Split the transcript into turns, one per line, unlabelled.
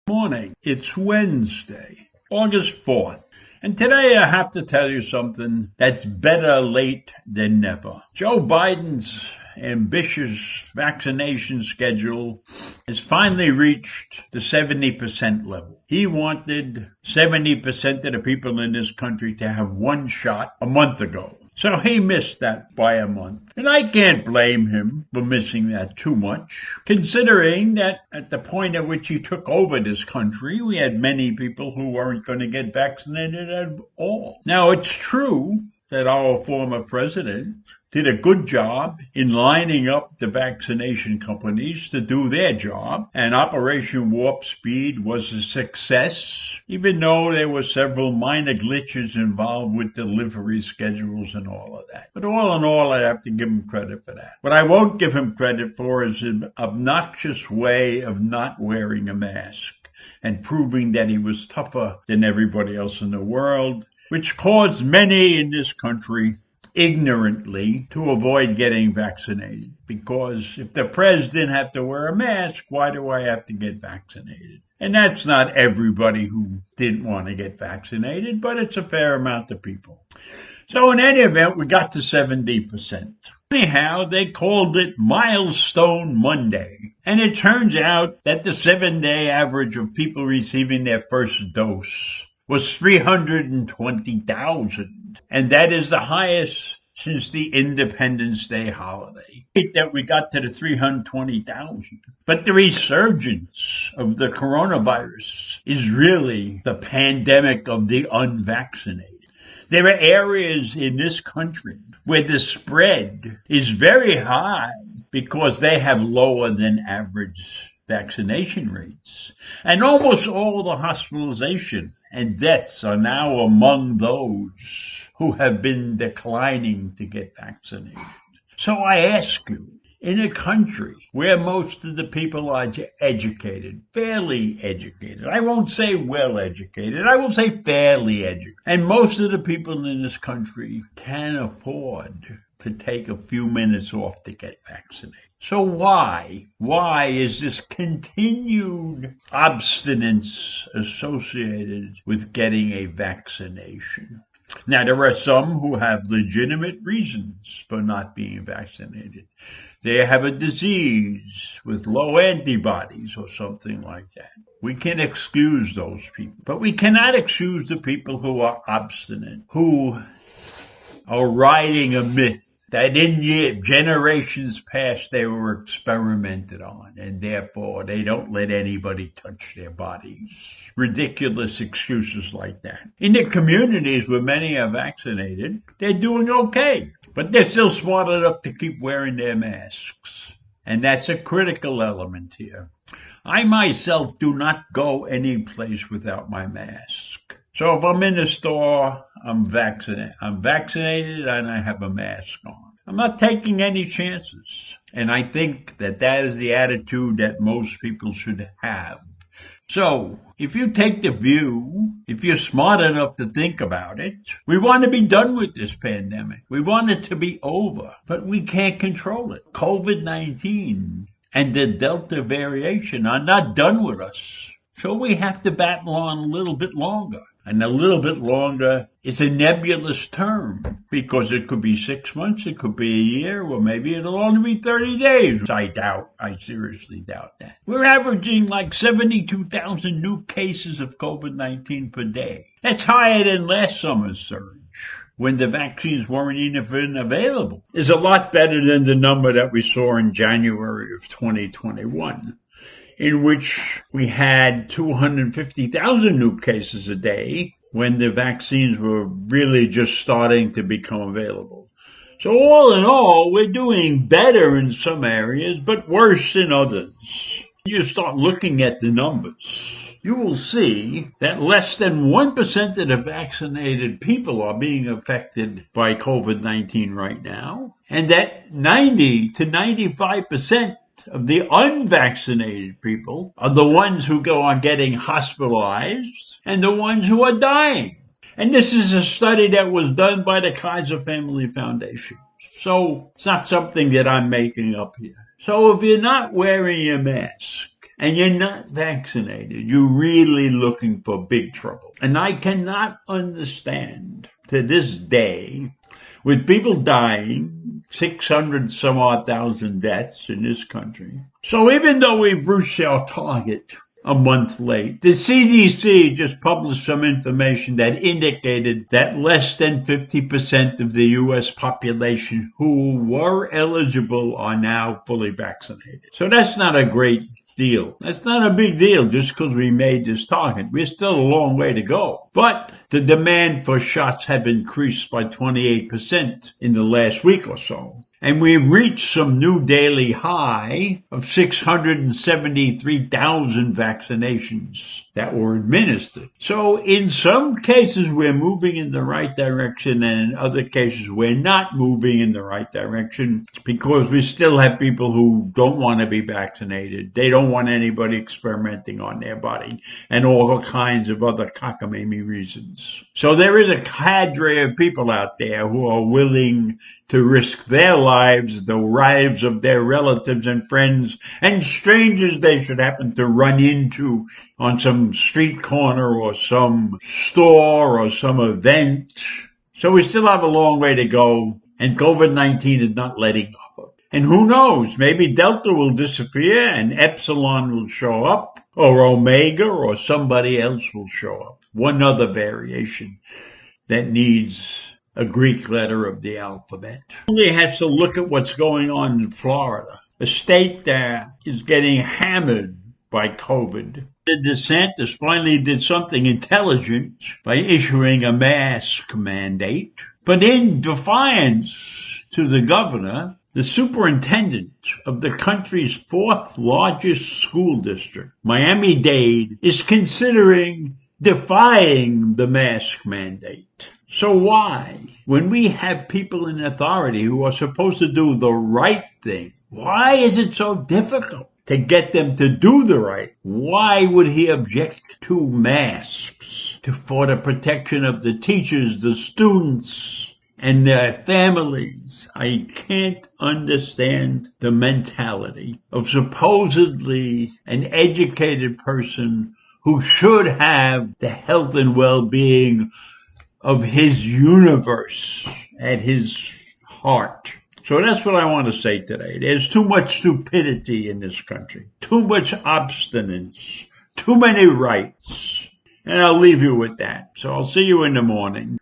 Morning. It's Wednesday, August 4th. And today I have to tell you something that's better late than never. Joe Biden's ambitious vaccination schedule has finally reached the 70% level. He wanted 70% of the people in this country to have one shot a month ago. So he missed that by a month. And I can't blame him for missing that too much, considering that at the point at which he took over this country, we had many people who weren't going to get vaccinated at all. Now, it's true that our former president did a good job in lining up the vaccination companies to do their job, and Operation Warp Speed was a success, even though there were several minor glitches involved with delivery schedules and all of that. But all in all, I have to give him credit for that. What I won't give him credit for is an obnoxious way of not wearing a mask and proving that he was tougher than everybody else in the world, which caused many in this country ignorantly to avoid getting vaccinated. Because if the president didn't have to wear a mask, why do I have to get vaccinated? And that's not everybody who didn't want to get vaccinated, but it's a fair amount of people. So in any event, we got to 70%. Anyhow, they called it Milestone Monday. And it turns out that the 7-day average of people receiving their first dose was 320,000. And that is the highest since the Independence Day holiday. That we got to the 320,000. But the resurgence of the coronavirus is really the pandemic of the unvaccinated. There are areas in this country where the spread is very high because they have lower than average vaccination rates. And almost all the hospitalization and deaths are now among those who have been declining to get vaccinated. So I ask you, in a country where most of the people are educated, fairly educated, I won't say well educated, I will say fairly educated, and most of the people in this country can afford to take a few minutes off to get vaccinated. So why is this continued obstinance associated with getting a vaccination? Now, there are some who have legitimate reasons for not being vaccinated. They have a disease with low antibodies or something like that. We can excuse those people, but we cannot excuse the people who are obstinate, who are riding a myth that in generations past they were experimented on, and therefore they don't let anybody touch their bodies. Ridiculous excuses like that. In the communities where many are vaccinated, they're doing okay, but they're still smart enough to keep wearing their masks. And that's a critical element here. I myself do not go any place without my mask. So if I'm in the store, I'm vaccinated and I have a mask on. I'm not taking any chances. And I think that is the attitude that most people should have. So if you take the view, if you're smart enough to think about it, we want to be done with this pandemic. We want it to be over, but we can't control it. COVID-19 and the Delta variation are not done with us. So we have to battle on a little bit longer. And a little bit longer is a nebulous term because it could be 6 months, it could be a year, or maybe it'll only be 30 days. I seriously doubt that. We're averaging like 72,000 new cases of COVID-19 per day. That's higher than last summer's surge, when the vaccines weren't even available. It's a lot better than the number that we saw in January of 2021. In which we had 250,000 new cases a day when the vaccines were really just starting to become available. So all in all, we're doing better in some areas, but worse in others. You start looking at the numbers, you will see that less than 1% of the vaccinated people are being affected by COVID-19 right now, and that 90 to 95% of the unvaccinated people are the ones who go on getting hospitalized and the ones who are dying. And this is a study that was done by the Kaiser Family Foundation. So it's not something that I'm making up here. So if you're not wearing your mask and you're not vaccinated, you're really looking for big trouble. And I cannot understand to this day, with people dying, 600 some odd thousand deaths in this country. So even though we've reached our target a month late, the CDC just published some information that indicated that less than 50% of the U.S. population who were eligible are now fully vaccinated. So that's not a great deal. That's not a big deal just because we made this target. We're still a long way to go. But the demand for shots have increased by 28% in the last week or so. And we've reached some new daily high of 673,000 vaccinations that were administered. So in some cases, we're moving in the right direction, and in other cases, we're not moving in the right direction because we still have people who don't want to be vaccinated. They don't want anybody experimenting on their body and all kinds of other cockamamie reasons. So there is a cadre of people out there who are willing to risk their lives, the lives of their relatives and friends and strangers they should happen to run into on some street corner or some store or some event. So we still have a long way to go, and COVID-19 is not letting up. And who knows, maybe Delta will disappear and Epsilon will show up, or Omega or somebody else will show up. One other variation that needs a Greek letter of the alphabet. Only has to look at what's going on in Florida, a state that is getting hammered by COVID. DeSantis finally did something intelligent by issuing a mask mandate. But in defiance to the governor, the superintendent of the country's fourth largest school district, Miami-Dade, is considering defying the mask mandate. So why, when we have people in authority who are supposed to do the right thing, why is it so difficult to get them to do the right? Why would he object to masks for the protection of the teachers, the students, and their families? I can't understand the mentality of supposedly an educated person who should have the health and well-being of his universe at his heart. So that's what I want to say today. There's too much stupidity in this country, too much obstinance, too many rights. And I'll leave you with that. So I'll see you in the morning.